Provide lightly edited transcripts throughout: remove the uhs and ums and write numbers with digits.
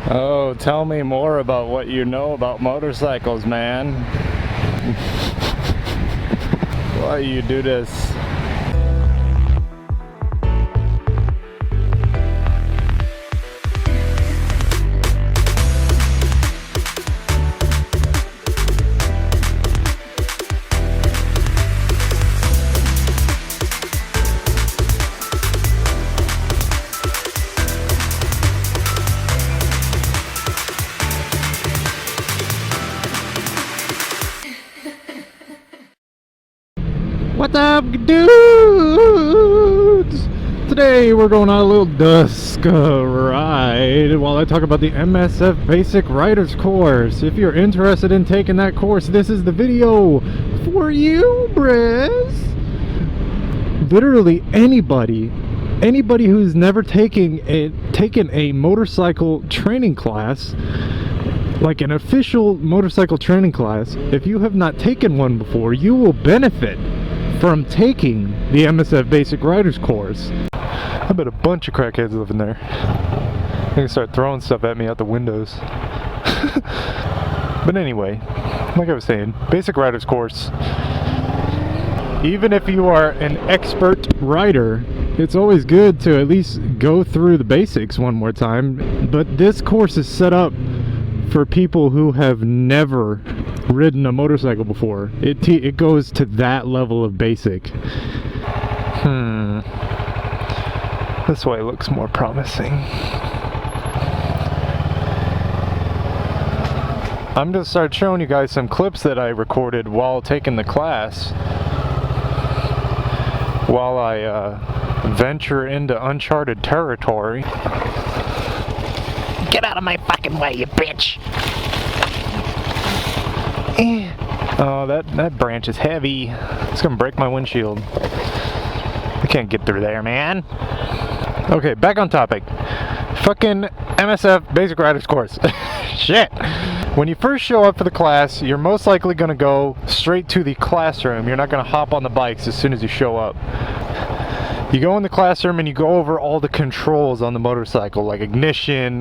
Oh, tell me more about what you know about motorcycles, man. Why you do this? What's up, dudes? Today we're going on a little dusk ride while I talk about the MSF Basic Riders course. If you're interested in taking that course, this is the video for you, Briz. Literally anybody who's never taken a motorcycle training class, like an official motorcycle training class, if you have not taken one before, you will benefit from taking the MSF Basic Riders course. I bet a bunch of crackheads live in there. They can start throwing stuff at me out the windows. But anyway, like I was saying, Basic Riders course. Even if you are an expert rider, it's always good to at least go through the basics one more time. But this course is set up for people who have never ridden a motorcycle before. It goes to that level of basic. This way looks more promising. I'm gonna start showing you guys some clips that I recorded while taking the class, while I venture into uncharted territory. Get out of my fucking way, you bitch! Oh, that branch is heavy. It's gonna break my windshield. I can't get through there, man. Okay, back on topic. Fucking MSF Basic Riders course. Shit. When you first show up for the class, you're most likely gonna go straight to the classroom. You're not gonna hop on the bikes as soon as you show up. You go in the classroom and you go over all the controls on the motorcycle, like ignition,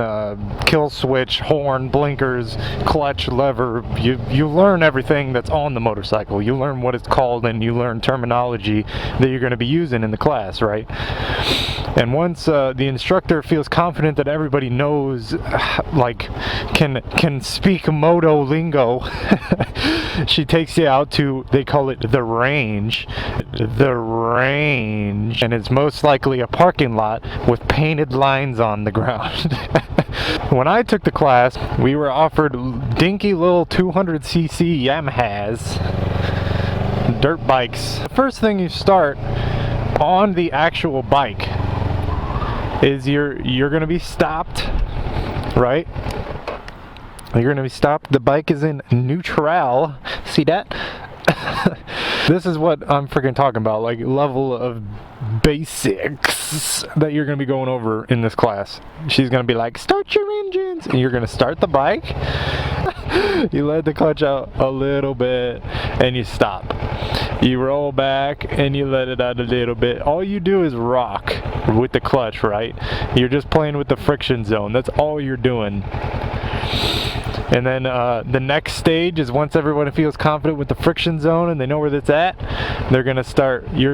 kill switch, horn, blinkers, clutch, lever. You learn everything that's on the motorcycle. You learn what it's called and you learn terminology that you're going to be using in the class, right? And once the instructor feels confident that everybody knows, like, can speak moto lingo, she takes you out to, they call it the range. The range. And it's most likely a parking lot with painted lines on the ground. When I took the class, we were offered dinky little 200cc Yamahas, dirt bikes. The first thing you start on the actual bike is you're gonna be stopped, right? You're gonna be stopped. The bike is in neutral. See that? This is what I'm freaking talking about, like level of basics that you're going to be going over in this class. She's going to be like, start your engines, and you're going to start the bike. You let the clutch out a little bit and you stop. You roll back and you let it out a little bit. All you do is rock with the clutch, right? You're just playing with the friction zone. That's all you're doing. And then the next stage is once everyone feels confident with the friction zone and they know where that's at, you're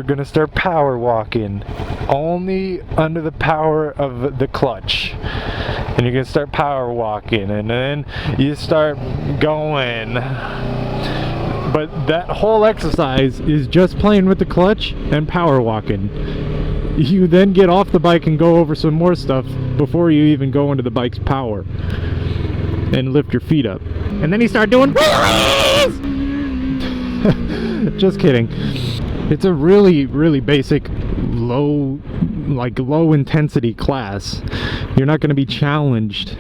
gonna start power walking, only under the power of the clutch. And you're gonna start power walking, and then you start going. But that whole exercise is just playing with the clutch and power walking. You then get off the bike and go over some more stuff before you even go into the bike's power. And lift your feet up. And then you start doing wheelies! Just kidding. It's a really, really basic, low intensity class. You're not going to be challenged.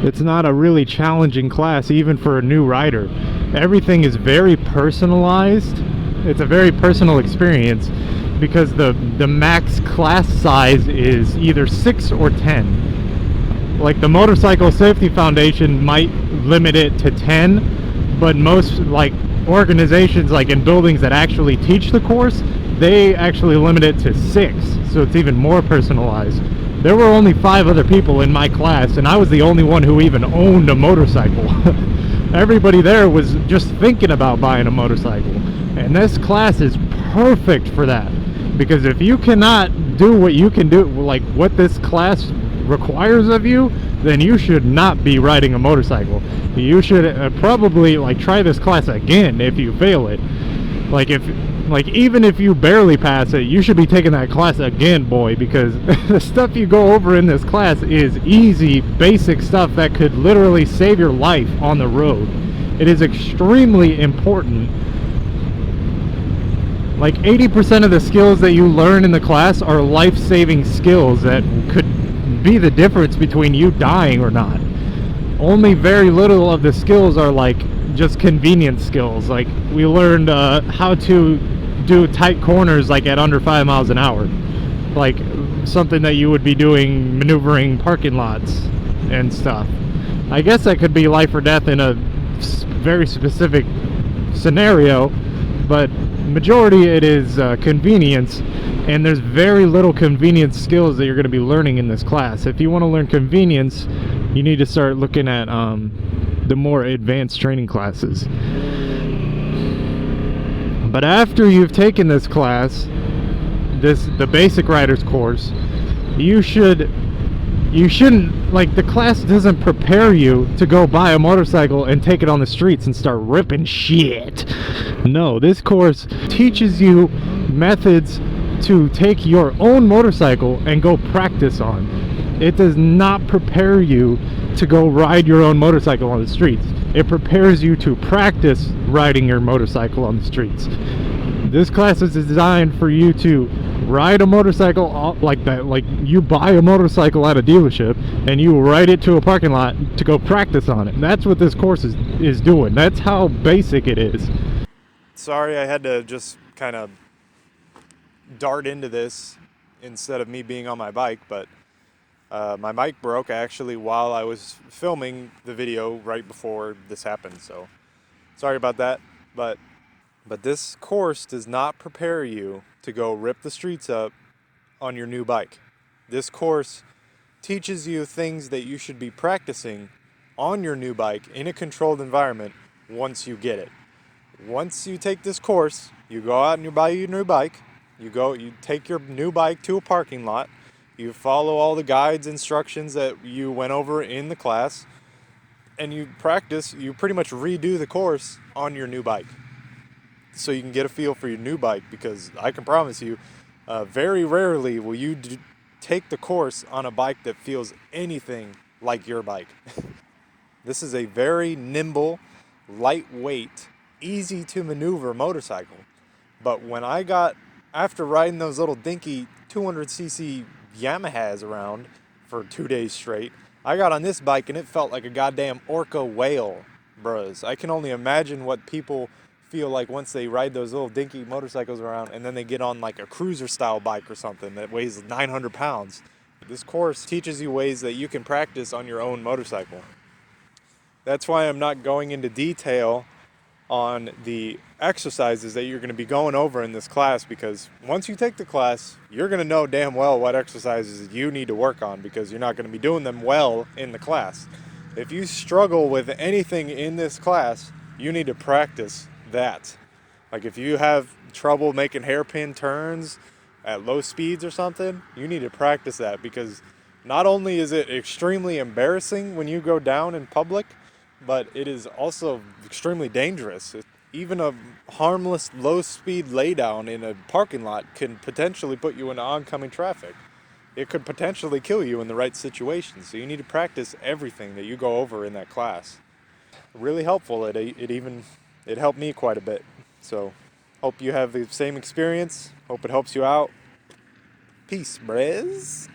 It's not a really challenging class, even for a new rider. Everything is very personalized. It's a very personal experience because the max class size is either 6 or 10. Like the Motorcycle Safety Foundation might limit it to 10, but most like organizations like in buildings that actually teach the course, they actually limit it to 6, so it's even more personalized. there were only 5 other people in my class, and I was the only one who even owned a motorcycle. Everybody there was just thinking about buying a motorcycle. And this class is perfect for that. Because if you cannot do what you can do, like what this class requires of you, then you should not be riding a motorcycle. You should probably like try this class again if you fail it. Even if you barely pass it, you should be taking that class again, boy, because the stuff you go over in this class is easy, basic stuff that could literally save your life on the road. It is extremely important. Like 80% of the skills that you learn in the class are life-saving skills that could be the difference between you dying or not. Only very little of the skills are like just convenience skills. Like we learned how to do tight corners like at under 5 miles an hour, like something that you would be doing maneuvering parking lots and stuff. I guess that could be life or death in a very specific scenario, but majority it is convenience, and there's very little convenience skills that you're going to be learning in this class. If you want to learn convenience, you need to start looking at the more advanced training classes. But after you've taken this class, the Basic Riders course, you shouldn't, like, the class doesn't prepare you to go buy a motorcycle and take it on the streets and start ripping shit. No, this course teaches you methods to take your own motorcycle and go practice on. It does not prepare you to go ride your own motorcycle on the streets. It prepares you to practice riding your motorcycle on the streets. This class is designed for you to ride a motorcycle like that, like you buy a motorcycle at a dealership and you ride it to a parking lot to go practice on it. That's what this course is doing. That's how basic it is. Sorry, I had to just kind of dart into this instead of me being on my bike, but my mic broke actually while I was filming the video right before this happened, so sorry about that. But this course does not prepare you to go rip the streets up on your new bike. This course teaches you things that you should be practicing on your new bike in a controlled environment once you get it. Once you take this course, you go out and you buy your new bike, you take your new bike to a parking lot, you follow all the guides, instructions that you went over in the class, and you practice, you pretty much redo the course on your new bike. So you can get a feel for your new bike, because I can promise you, very rarely will you take the course on a bike that feels anything like your bike. This is a very nimble, lightweight, easy to maneuver motorcycle. But when I got, after riding those little dinky 200cc Yamahas around for 2 days straight, I got on this bike and it felt like a goddamn orca whale, bros. I can only imagine what people feel like once they ride those little dinky motorcycles around and then they get on like a cruiser style bike or something that weighs 900 pounds. This course teaches you ways that you can practice on your own motorcycle. That's why I'm not going into detail on the exercises that you're going to be going over in this class, because once you take the class, you're going to know damn well what exercises you need to work on, because you're not going to be doing them well in the class. If you struggle with anything in this class, you need to practice that. Like if you have trouble making hairpin turns at low speeds or something, you need to practice that, because not only is it extremely embarrassing when you go down in public, but it is also extremely dangerous. Even a harmless low-speed laydown in a parking lot can potentially put you into oncoming traffic. It could potentially kill you in the right situation, so you need to practice everything that you go over in that class. Really helpful. It helped me quite a bit. So, hope you have the same experience. Hope it helps you out. Peace, brez.